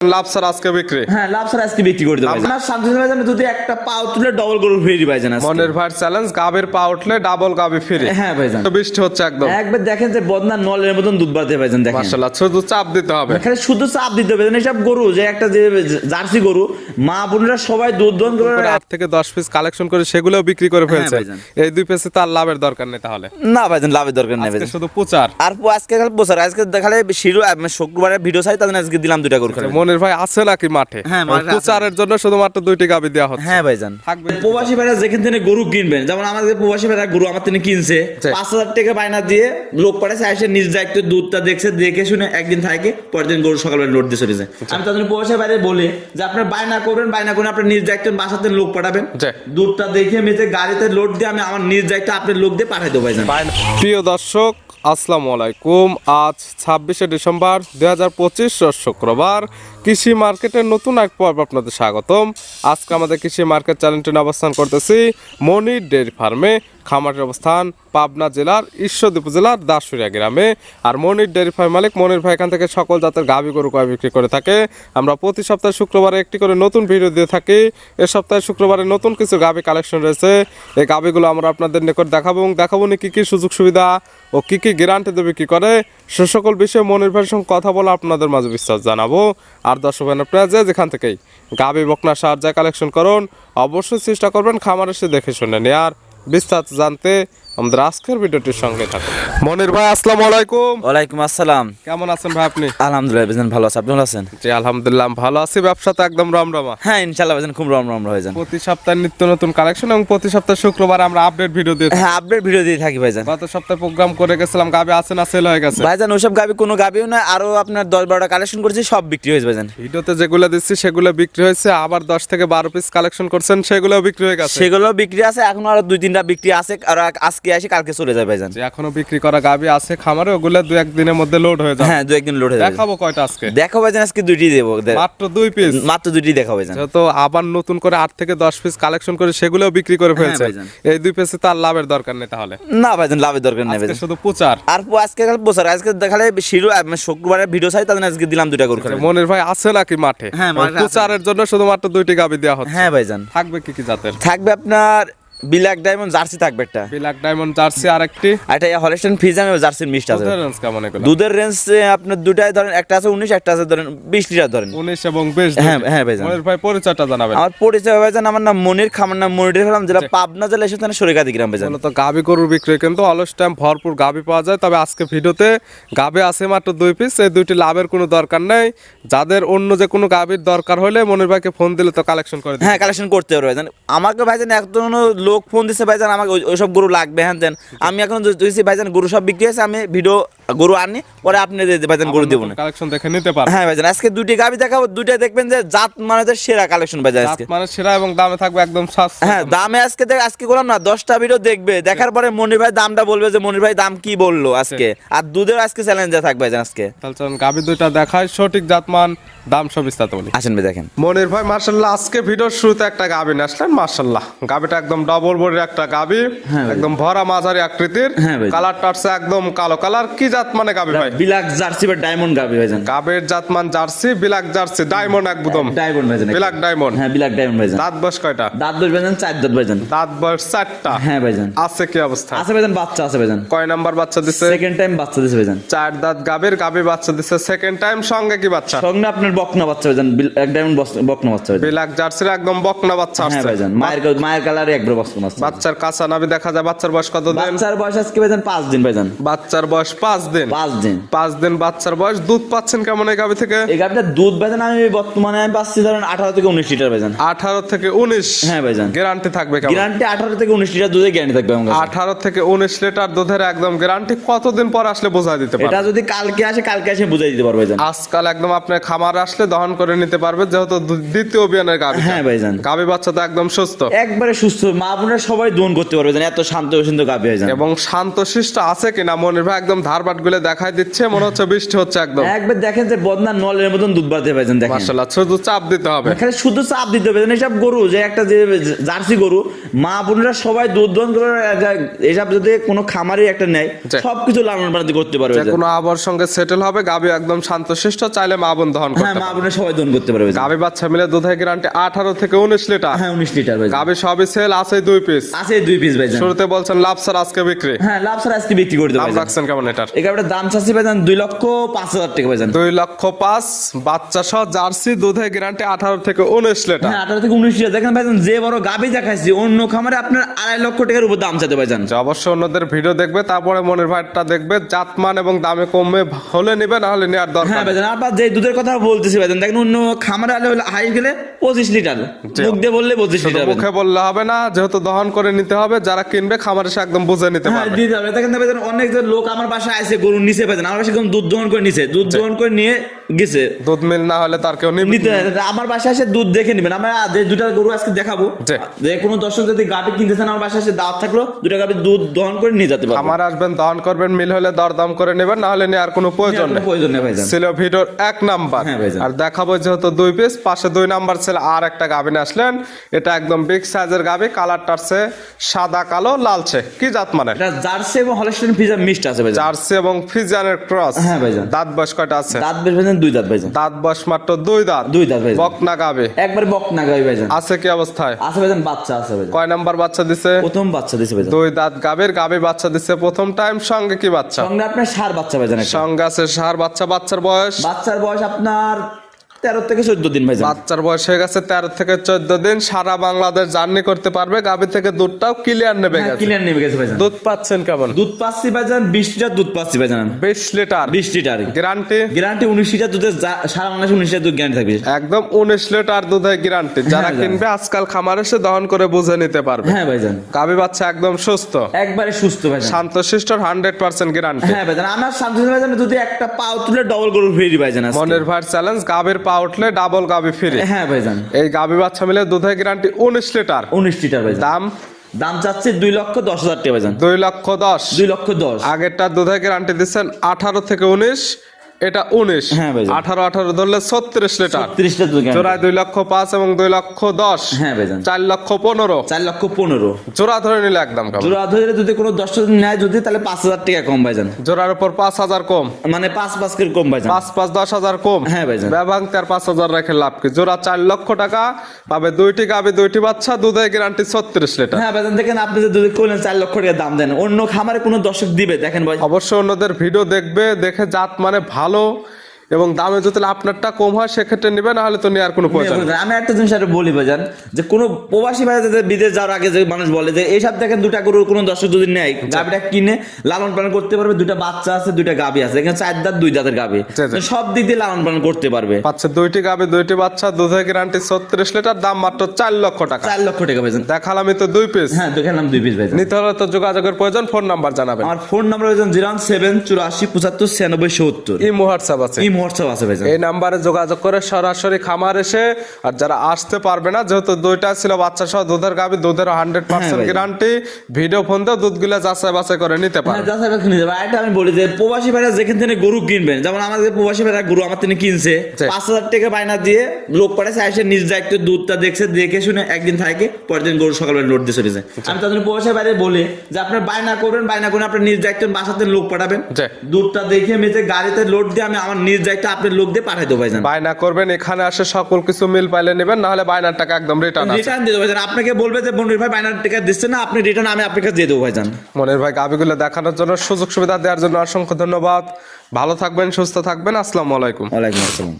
লাভ sir আজকে বিক্রি। হ্যাঁ, লাভ স্যার আজকে বিক্রি করে দেবো। আমার শান্তনু ভাইজান যদি একটা পা উঠলে ডবল গরু ফ্রি ভাইজান আজকে। মনের ভাই চ্যালেঞ্জ, গাবের পা উঠলে ডাবল গাবি ফ্রি। হ্যাঁ ভাইজান, বৃষ্টি হচ্ছে একদম। একবার দেখেন যে বদনা নলের মতন দুধ বাড়তে ভাইজান দেখেন। মাশাআল্লাহ, শুধু চাপ দিতে হবে। এখানে শুধু চাপ দিতে হবে। এসব গরু যে একটা যে জার্সি গরু মা বোনরা সবাই দুধ দন করে 8 থেকে 10 পিস কালেকশন করে সেগুলোও বিক্রি করে ফেলছে। ভাইজান। এই দুই পিসে তার লাভের দরকার নেই তাহলে। না ভাইজান, লাভের দরকার নেই আজকে ভাইজান। শুধু প্রচার। আর আজকে খালি বছর আজকে দেখালে শিরো শুক্রবারে ভিডিও চাই তাদের আজকে দিলাম দুইটা গরু খালি। মনের ভাই আছে নাকি মাঠে? হ্যাঁ, মাঠে আছে। প্রচারের জন্য শুধুমাত্র দুইটি গাবি দেওয়া হচ্ছে। হ্যাঁ ভাইজান, থাকবে। প্রবাসী ভাইরা যেখান থেকে গরু কিনবেন, যেমন আমাদের প্রবাসী ভাইরা গরু আমার থেকে কিনছে 5,000 টাকা বায়না দিয়ে, লোক পাঠাচ্ছে এসে নিজ দায়িত্ব দুধটা দেখছে, দেখে শুনে একদিন থাকে, পরের দিন গরু সকালবেলা লোড দিয়ে চলে যায়। আমি তাদের প্রবাসী ভাইরা বলি যে আপনার বায়না করবেন, বায়না করে আপনার নিজ দায়িত্ব বাসাতে লোক পাঠাবেন, দুধটা দেখে মেতে গাড়িতে লোড দিয়ে আমি আমার নিজ দায়িত্ব আপনার লোক দিয়ে পাঠাই দেবো ভাইজান। প্রিয় দর্শক, আসসালামু আলাইকুম। আজ 26শে ডিসেম্বর 2025 শুক্রবার। কৃষি মার্কেটের নতুন এক পর্ব আপনাদের স্বাগতম। আজকে আমাদের কৃষি মার্কেট চ্যানেলটি অবস্থান করতেছি মনির ডেয়ারি ফার্মে। খামারের অবস্থান পাবনা জেলার ঈশ্বরদী উপজেলার দাসুরিয়া গ্রামে। আর মনির ডেয়ারি ফার্ম মালিক মনির ভাই এখান থেকে সকল জাতের গাভী গরু কয় বিক্রি করে থাকে। আমরা প্রতি সপ্তাহে শুক্রবারে একটি করে নতুন ভিডিও দিয়ে থাকি। এ সপ্তাহে শুক্রবারে নতুন কিছু গাভী কালেকশন রয়েছে। এই গাভীগুলো আমরা আপনাদের নিকট দেখাবো এবং দেখাবো কি কি সুযোগ সুবিধা ও কি কি গ্যারান্টি দেবে কি করে সে সকল বিষয়ে মনির ভাইয়ের সঙ্গে কথা বলে আপনাদের মাঝে বিস্তার জানাবো। আর দর্শক আপনারা যেখান থেকেই গাভী বকনা সার যা কালেকশন করুন অবশ্যই চেষ্টা করবেন খামার এসে দেখে শুনে নেয়ার। বিস্তারিত জানতে আমাদের আজকের ভিডিওটির সঙ্গে থাকুন। মনির ভাই আসসালামু আলাইকুম। ওয়ালাইকুম আসসালাম। কেমন আছেন ভাই আপনি? আলহামদুলিল্লাহ ভাইজান ভালো আছি, আপনি ভালো আছেন? জি আলহামদুলিল্লাহ ভালো আছি। ব্যবসাতে একদম রমরমা। হ্যাঁ ইনশাআল্লাহ ভাইজান খুব রমরম ভাইজান। প্রতি সপ্তাহে নিত্য নতুন কালেকশন এবং প্রতি সপ্তাহে শুক্রবার আমরা আপডেট ভিডিও দিয়ে থাকি। হ্যাঁ, আপডেট ভিডিও দিয়ে থাকি ভাইজান। গত সপ্তাহে প্রোগ্রাম করে গেছিলাম, গাবি আছে না সেল হয়ে গেছে? ভাইজান ওইসব গাবি কোনো গাবিও না, আরো আপনার 10-12টা কালেকশন করেছি, সব বিক্রি হয়েছে ভাইজান। ভিডিওতে যেগুলো দিচ্ছি সেগুলো বিক্রি হয়েছে, আবার 10 থেকে 12 পিস কালেকশন করছেন সেগুলোও বিক্রি হয়ে গেছে। সেগুলো বিক্রি আছে, এখন আরো 2-3টা বিক্রি আছে, আর আজকে আসে কালকে চলে যায় ভাইজান। যে এখনো বিক্রি করা গাবি আছে খামারে, ওগুলো 2-1 দিনের মধ্যে লোড হয়ে যাবে। হ্যাঁ 2-1 দিন লোড হয়ে যাবে। দেখাবো কয়টা আজকে? দেখো ভাইজান আজকে 2টি দেবো, মাত্র 2 পিস, মাত্র 2টি দেখাবো ভাইজান। তো আবার নতুন করে 8 থেকে 10 পিস কালেকশন করে সেগুলোও বিক্রি করে ফেলছে। ভাইজান। এই 2 পিসে তার লাভের দরকার নেই তাহলে। না ভাইজান, লাভের দরকার নেই আজকে ভাইজান, শুধু প্রচার। আর আজকে খালি বছর আজকে দেখালে শিরো শুক্রবারে ভিডিও চাই তাদের আজকে দিলাম দুইটা গরু খালি। মনির ভাই আছে নাকি মাঠে? হ্যাঁ, মাঠে আছে। প্রচারের জন্য শুধুমাত্র 2টি গাবি দেওয়া হচ্ছে। হ্যাঁ ভাইজান, থাকবে কি কি জাতের? থাকবে আপনার ব্ল্যাক ডায়মন্ড জার্সি থাকবে একটা, ব্ল্যাক ডায়মন্ড জার্সি আর একটি একটা হলস্টাইন ফ্রিজিয়ান জার্সির মিক্সড আছে। দুধের রেঞ্জ কেমন এগুলো? দুধের রেঞ্জ আপনার দুটাই ধরেন, একটা আছে 19, একটা আছে ধরেন 20 লিটার ধরেন। 19 এবং 20। হ্যাঁ হ্যাঁ ভাইজান। মনির ভাই পরিচয়টা জানাবেন। আমার পরিচয় ভাইজান, আমার নাম মনির, খামার নাম মনির ফার্ম, জেলা পাবনা জেলা, এসে সরিকাদি গ্রাম ভাইজান। তো গাবি গরুর বিক্রি কিন্তু অলস টাইম ভরপুর গাবি পাওয়া যায়, তবে আজকে ভিডিওতে গাবি আছে মাত্র 2 পিস। এই 2টি লাভের কোনো দরকার নেই। যাদের অন্য যে কোনো গাবির দরকার হলে মনির ভাইকে ফোন দিলে তো কালেকশন করে দিবে। হ্যাঁ কালেকশন করতে পারবে ভাইজান। আমাকে ভাইজান একজন লোক ফোন দিছে ভাইজান, আমাকে ওইসব গরু লাগবে। হ্যাঁ দেন, আমি এখন দিয়েছি ভাইজান, গরু সব বিক্রি হয়েছে, আমি ভিডিও গরু আনি পরে আপনি ভাইজান গরু দেবো না। কালেকশন দেখে নিতে পারবেন। হ্যাঁ ভাইজান, আজকে 2টি গাবি দেখাবো, 2টাই দেখবেন যে জাত মানে সেরা কালেকশন ভাইজান আজকে। মানে সেরা এবং দামে থাকবে একদম সস্তা। হ্যাঁ দামে আজকে করলাম না, 10টা ভিডিও দেখবে, দেখার পরে মনির ভাই দামটা বলবে যে মনির ভাই দাম কি বললো আজকে। আর দুধের আজকে চ্যালেঞ্জ থাকবে ভাইজান আজকে। তাহলে চলুন গাবি 2টা দেখায়, সঠিক জাতমান দাম সব বিস্তারিত বলি। আসেন ভাই দেখেন। মনির ভাই মাশাআল্লাহ আজকে ভিডিওর শুরুতে একটা গাবি নিয়ে আসলেন। মাশাআল্লাহ গাবিটা একদম ডবল বডির একটা গাবি, একদম ভরা মাঝারি আকৃতির। কালারটা আছে একদম কালো কালার। কি জাত মানে গাবি ভাই? ব্ল্যাক জার্সি বা ডায়মন্ড গাবি ভাইজান। গাবির জাতমান জার্সি, ব্ল্যাক জার্সি, ডায়মন্ড একদম। ডায়মন্ড ভাইজান, ব্ল্যাক ডায়মন্ড। হ্যাঁ ব্ল্যাক ডায়মন্ড ভাইজান। দাঁত বয়স কয়টা? দাঁত বয়স ভাইজান 4 দাঁত ভাইজান। দাঁত বয়স 4টা। হ্যাঁ ভাইজান। আছে কি অবস্থা? আছে ভাইজান, বাচ্চা আছে ভাইজান। কয় নাম্বার বাচ্চা দিছে? সেকেন্ড টাইম বাচ্চা দিছে ভাইজান। 4 দাঁত গাবির, গাবি বাচ্চা দিছে সেকেন্ড টাইম। সঙ্গে কি বাচ্চা? সঙ্গে আপনার বকনা বাচ্চা ভাইজান, ব্ল্যাক ডায়মন্ড বকনা বাচ্চা ভাইজান। ব্ল্যাক জার্সির একদম বকনা বাচ্চা হ্যাঁ আসছে। ভাইজান, মায়ের কালারে একবার বকনা বাচ্চা। বাচ্চার কাঁচা নাভি দেখা যায়। বাচ্চার বয়স কত দিন? বাচ্চার বয়স আজকে ভাইজান 5 দিন ভাইজান। বাচ্চার বয়স 5 দিন। 5 দিন। 5 দিন বাচ্চার বয়স। দুধ পাচ্ছেন কেমন এই গাবি থেকে? এই গাবিটা দুধ ভাইজান আমি বর্তমানে পাচ্ছি ধরেন 18 থেকে 19 লিটার ভাইজান। 18 থেকে 19। হ্যাঁ ভাইজান। গ্যারান্টি থাকবে কেমন? গ্যারান্টি 18 থেকে 19 লিটার দুধের গ্যারান্টি থাকবে আমার কাছে। 18 থেকে 19 লিটার দুধের একদম গ্যারান্টি। কতদিন পর আসলে বোঝা দিতে পারবে? এটা যদি কালকে এসে বুঝাই দিতে পারবে ভাইজান। আজকাল একদম আপনার খামার আসলে দহন করে নিতে পারবে, যেহেতু দ্বিতীয় বিয়ানের গাবি। হ্যাঁ ভাইজান। গাবি বাচ্চা তো একদম সুস্থ, একবারে সুস্থ, মা বোনেরা সবাই দোন করতে পারবে ভাইজান, এত শান্ত সুন্দর গাবি ভাইজান। এবং শান্ত শিষ্ট আছে কিনা মনির ভাই একদম ধার পাট গুলো দেখাই দিচ্ছে, মনে হচ্ছে বৃষ্টি হচ্ছে একদম। একবার দেখেন যে বদনা নলের মতন দুধ বাড়তে পাইছেন, দেখেন মাশাআল্লাহ, শুধু চাপ দিতে হবে। এখানে শুধু চাপ দিতে হবে। এইসব গরু যে একটা যে জার্সি গরু, মা বোনেরা সবাই দুধ দহন করে, এইসব যদি কোনো খামারি একটা নেয় সবকিছু লালন পালন করতে পারবে, যে কোনো আবর সঙ্গে সেটেল হবে, গাবি একদম শান্তশিষ্ট, চাইলে মা বোন দহন হ্যাঁ করতে মা পারবে। বোনেরা সবাই দহন করতে পারবে। গাবি বাচ্চা মিলে দুধের গ্যারান্টি 18 থেকে 19 লিটার। হ্যাঁ 19 লিটার ভাই, গাবি সবই সেল আছে 2 পিস। আছে 2 পিস ভাই। শুরুতে বলছেন লাভ স্যার আজকে বিক্রি, হ্যাঁ লাভ স্যার আজকে বিক্রি করে দেবো। দাম রাখছেন কেমন এটার? এটার দাম চাচ্ছি ভাই 2,05,000 টাকা ভাই। 2,05,000 বাচ্চা সহ জার্সি, দুধের গ্যারান্টি 18 থেকে 19 লিটার। হ্যাঁ 18 থেকে 19 লিটার। দেখেন ভাই যে বড় গাবি দেখাইছি, অন্য খামারে আপনার 2.5 লক্ষ টাকার উপর দাম চাইতে ভাইজান। অবশ্যই অন্যদের ভিডিও দেখবে, তারপরে মনের ভাইটা দেখবে, জাতমান এবং দামে কমে হলে নিবে, না হলে নেওয়ার দরকার হ্যাঁ নেই। ভাইজান, আবার যে দুধের কথা বলতেছি ভাইজান, দেখেন অন্য খামারে আলে হাই গেলে 25 লিটার, মুখ দিয়ে বললে 25 শুধু লিটার। মুখে বললে হবে না, যেহেতু দহন করে নিতে হবে, যারা কিনবে খামারে এসে একদম বুঝে নিতে হ্যাঁ পারবে। দিতে হবে। দেখেন ভাইজান অনেক যে লোক আমার বাসায় আসে গরু নিচে ভাইজান, আমার বাসায় একদম দুধ দহন করে নিছে, দুধ দহন করে নিয়ে গেছে। দুধ মিল না হলে তার কেউ নিবে। নিতে আমার বাসায় এসে দুধ দেখে নেবেন। আমরা যে দুটা গরু আজকে দেখাবো, জি। যে কোনো দর্শক যদি গাভি কিনতে চান আমার বাসায় এসে দাওয়াত থাকলো, দুটা গাভি দুধ দহন করে নিয়ে যেতে পারবে। খামার আসবেন, দহন করবেন, মিল হলে দরদাম করে নেবেন, না হলে নেওয়ার কোনো প্রয়োজন নেই। প্রয়োজন নেই ভাইজান। ছিল ভিডিওর 1 নাম্বার। হ্যাঁ ভাইজান। আর দেখাবো যেহেতু 2 পিস, পাশে 2 নাম্বার ছিল আর একটা গাভী নিয়ে আসলেন। এটা একদম বিগ সাইজের গাভী, কালারটা আছে সাদা কালো লালচে। কি জাত মানে? এটা জার্সি এবং হলস্টাইন ফ্রিজিয়ান মিক্সড আছে ভাইজান। জার্সি এবং ফ্রিজিয়ানের ক্রস। হ্যাঁ ভাইজান। দাঁত বয়স কয়টা আছে? দাঁত বেশ ভাইজান 2 দাঁত ভাইজান। দাঁত বয়স মাত্র 2 দাঁত। 2 দাঁত ভাইজান। বকনা গাভী, একবার বকনা গাভি ভাইজান। আছে কি অবস্থায়? আছে ভাইজান, বাচ্চা আছে ভাইজান। কয় নাম্বার বাচ্চা দিছে? প্রথম বাচ্চা দিছে ভাইজান। 2 দাঁত গাভীর, গাভী বাচ্চা দিছে প্রথম টাইম। সঙ্গে কি বাচ্চা? সঙ্গে আপনার ষাঁড় বাচ্চা ভাইজান একটা। সঙ্গে আছে ষাঁড় বাচ্চা। বাচ্চার বয়স? বাচ্চার বয়স আপনার 13 থেকে 14 দিন ভাইজান। বাচ্চার বয়স হয়ে গেছে 13 থেকে 14 দিন। সারা বাংলাদেশ জার্নি করতে পারবে। গাভী থেকে দুধটাও ক্লিয়ার নেবে হ্যাঁ, গেছে। ক্লিয়ার নেমে গেছে ভাইজান। দুধ পাচ্ছেন কেমন? দুধ পাচ্ছি ভাইজান 20 লিটার দুধ পাচ্ছি ভাইজান। 20 litre 20 litre guarantee. Guarantee 19 litre দুধের, সারা বাংলাদেশে 19 লিটার দুধ গ্যারান্টি থাকবে। একদম 19 লিটার দুধের গ্যারান্টি। যারা হ্যাঁ, কিনবে আজকাল খামার এসে দহন করে বুঝে নিতে পারবে। হ্যাঁ ভাইজান। গাভী বাচ্চা একদম সুস্থ, একবারে সুস্থ ভাইজান। শান্তশিষ্টর 100% গ্যারান্টি। হ্যাঁ ভাইজান, আমার শান্তি ভাইজান যদি একটা পা তুলে ডবল গরু ফ্রি ভাইজান আজকে। মনের ভাই চ্যালেঞ্জ, গাভীর পা উঠলে ডাবল গাভী ফ্রি। হ্যাঁ ভাইজান। এই গাভী বাচ্চা মিলে দুধের গ্যারান্টি 19 লিটার। 19 লিটার ভাইজান। দাম দাম চাচ্ছে 2,10,000 টাকা ভাইজান। 2,10,000। 2,10,000। আগেরটা দুধের গ্যারান্টি দিচ্ছেন 18 থেকে 19, এটা 19। হ্যাঁ ভাইজান। 18 ধরলে 36 লিটার। 30 লিটার দুধ গ্যারান্টি। জোড়ায় 2,05,000 এবং 2,10,000। হ্যাঁ ভাইজান। 4,15,000। 4,15,000। জোড়া ধরে নিলে একদম কম। জোড়া ধরে যদি কোনো 10 নেয় যদি, তাহলে 5,000 টাকা কম ভাইজান। জোড়ার উপর 5,000 কম, মানে 5 করে কম ভাইজান। 5 10,000 কম। হ্যাঁ ভাইজান। ব্যবহার 5,000 রেখে লাভ কি? জোড়া 4 লক্ষ টাকা পাবে। 2টি গাভী 2টি বাচ্চা, দুধের গ্যারান্টি 36 লিটার। হ্যাঁ ভাইজান, দেখেন আপনি যে দুধ করলেন 4 লক্ষ টাকা দাম দেন, অন্য খামারে কোনো দর্শক দিবে? দেখেন ভাই, অবশ্যই অন্যদের ভিডিও দেখবে, দেখে জাত মানে ভালো এবং দামে যদি আপনারটা কম হয় সেক্ষেত্রে নিবে, না হলে তো নেওয়ার কোনো প্রয়োজন নেই। আমি একটা জিনিস আর বলি ভাইজান, যে কোনো প্রবাসী ভাই যাদের বিদেশ যাওয়ার আগে যে মানুষ বলে যে এইসব দেখেন দুটা গরুর কোনো দর্শক যদি নেয়, গাভিটা কিনে লালন পালন করতে পারবে। দুটা বাচ্চা আছে, দুটা গাভি আছে, এখানে 4 দাঁত 2 দাঁতের গাভি, সব দিক দিয়ে লালন পালন করতে পারবে। পাচ্ছে 2টি গাভী 2টি বাচ্চা, দুধের গ্যারান্টি 36 লিটার। দাম মাত্র 4 লক্ষ টাকা। 4 লক্ষ টাকা ভাইজান। দেখালাম তো 2 পিস। হ্যাঁ দেখালাম 2 পিস ভাইজান। নিতে হলে তো যোগাযোগের প্রয়োজন। ফোন নাম্বার জানাবেন। আমার ফোন নাম্বার ভাইজান 01784759670। এই হোয়াটসঅ্যাপ আছে। এই হোয়াটসঅ্যাপ আছে ভাইজান। এই নাম্বারে যোগাযোগ করে সরাসরি খামার এসে, আর যারা আসতে পারবে না, যেহেতু 2টা ছিল বাচ্চা সহ দুধের গাভী, দুধের 100% গ্যারান্টি, ভিডিও ফোন দিয়ে দুধগুলো যাচাই বাছাই করে নিতে পারে। এটা আমি বলি যে প্রবাসী ভাইরা যেখান থেকে গরু কিনবেন, যেমন আমাদের প্রবাসী ভাইরা গরু আমার থেকে কিনছে 5,000 টাকা বায়না দিয়ে, লোক পাঠাচ্ছে, এসে নিজ দায়িত্ব দুধটা দেখছে, দেখে শুনে একদিন থাকে, পরের দিন গরু সকালবেলা লোড দিয়ে চলে যায়। আমি তাদের প্রবাসী বাইরে বলে যে আপনার বায়না করবেন, বায়না করে আপনার নিজ দায়িত্ব বাসাতে লোক পাঠাবেন, দুধটা দেখে মেজে গাড়িতে লোড দিয়ে আমি আমার নিজ দায়িত্ব আপনার লোক দিয়ে পাঠাই দেবো ভাইজান। বায়না করবেন, এখানে আসে সকল কিছু মিল পাইলে নেবেন, না হলে বায়নার টাকা একদম রিটার্ন দিয়ে দেবো ভাইজান। আপনাকে বলবে যে মনির ভাই বায়নার টাকা দিচ্ছে না, আপনি রিটার্ন আমি আপনাকে দিয়ে দেবো ভাইজান। মনির ভাই গাভীগুলো দেখানোর জন্য, সুযোগ সুবিধা দেওয়ার জন্য অসংখ্য ধন্যবাদ। ভালো থাকবেন, সুস্থ থাকবেন। আসসালামু আলাইকুম। ওয়ালাইকুম আসসালাম।